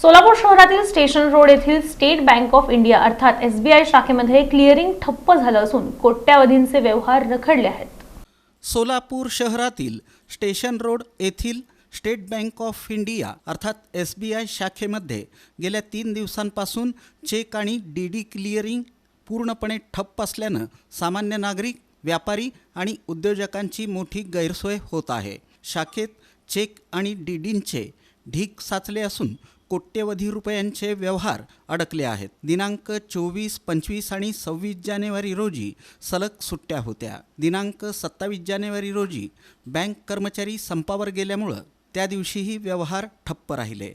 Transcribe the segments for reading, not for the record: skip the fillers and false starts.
सोलापूर शहरातील station road येथील state bank of India अर्थात SBI शाखेमध्ये क्लिअरिंग ठप्प झालं असून कोट्यावधींचे व्यवहार रखडले आहेत। सोलापूर शहरातील स्टेशन रोड येथील स्टेट बँक ऑफ इंडिया अर्थात SBI शाखेमध्ये गेल्या 3 दिवसांपासून चेक आणि DD क्लिअरिंग पूर्णपणे ठप्प असल्यानं सामान्य नागरिक, व्यापारी आणि उद्योजकांची मोठी गैरसोय होत आहे। शाखेत चेक आणि DDंचे ढीग साचले असून कोट्यवधी रुपयांचे व्यवहार अडकले आहेत। दिनांक 24, 25 आणि 26 जानेवारी रोजी सलग सुट्ट्या होत्या। दिनांक 27 जानेवारी रोजी बँक कर्मचारी संपावर गेल्यामुळे त्या दिवशीही व्यवहार ठप्प राहिले।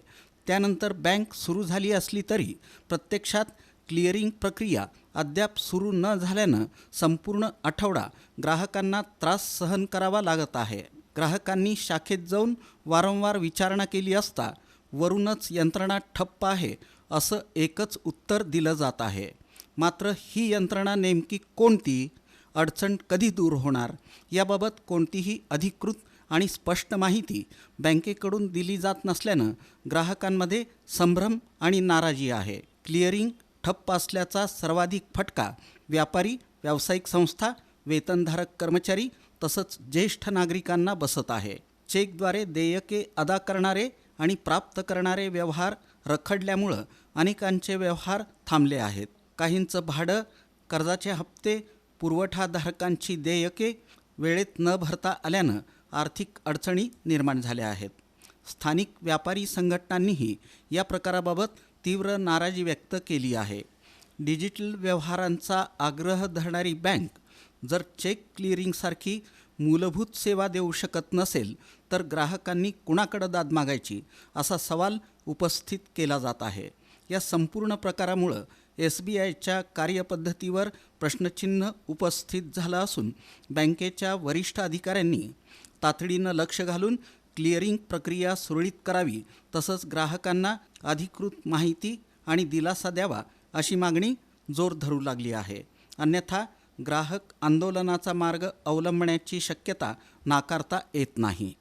त्यानंतर बँक सुरू झाली असली तरी प्रत्यक्षात क्लिअरिंग प्रक्रिया अद्याप सुरू न झाल्यानं संपूर्ण आठवडा ग्राहकांना त्रास सहन करावा लागत आहे। ग्राहकांनी शाखेत जाऊन वारंवार विचारणा केली असता वरूनच यंत्रणा ठप्प आहे असं एकच उत्तर दिलं जात आहे। मात्र ही यंत्रणा नेमकी कोणती, अडचण कधी दूर होणार याबाबत कोणतीही अधिकृत आणि स्पष्ट माहिती बँकेकडून दिली जात नसल्यानं ग्राहकांमध्ये संभ्रम आणि नाराजी आहे। क्लिअरिंग ठप्प असल्याचा सर्वाधिक फटका व्यापारी, व्यावसायिक संस्था, वेतनधारक कर्मचारी तसंच ज्येष्ठ नागरिकांना बसत आहे। चेकद्वारे देयके अदा करणारे आणि प्राप्त करणारे व्यवहार रखडल्यामुळं अनेकांचे व्यवहार थांबले आहेत। काहींचं भाडं, कर्जाचे हप्ते, पुरवठाधारकांची देयके वेळेत न भरता आल्यानं आर्थिक अडचणी निर्माण झाल्या आहेत। स्थानिक व्यापारी संघटनांनीही या प्रकाराबाबत तीव्र नाराजी व्यक्त केली आहे। डिजिटल व्यवहारांचा आग्रह धरणारी बँक जर चेक क्लिअरिंगसारखी मूलभूत सेवा देऊ शकत नसेल तर ग्राहकांनी कुणाकडे दाद मागायची असा सवाल उपस्थित केला जात आहे। या संपूर्ण प्रकारामुळे SBIच्या कार्यपद्धतीवर प्रश्नचिन्ह उपस्थित झालं असून बँकेच्या वरिष्ठ अधिकाऱ्यांनी तातडीनं लक्ष घालून क्लिअरिंग प्रक्रिया सुरळीत करावी तसंच ग्राहकांना अधिकृत माहिती आणि दिलासा द्यावा अशी मागणी जोर धरू लागली आहे। अन्यथा ग्राहक आंदोलनाचा मार्ग अवलंबण्याची शक्यता नाकारता येत नाही।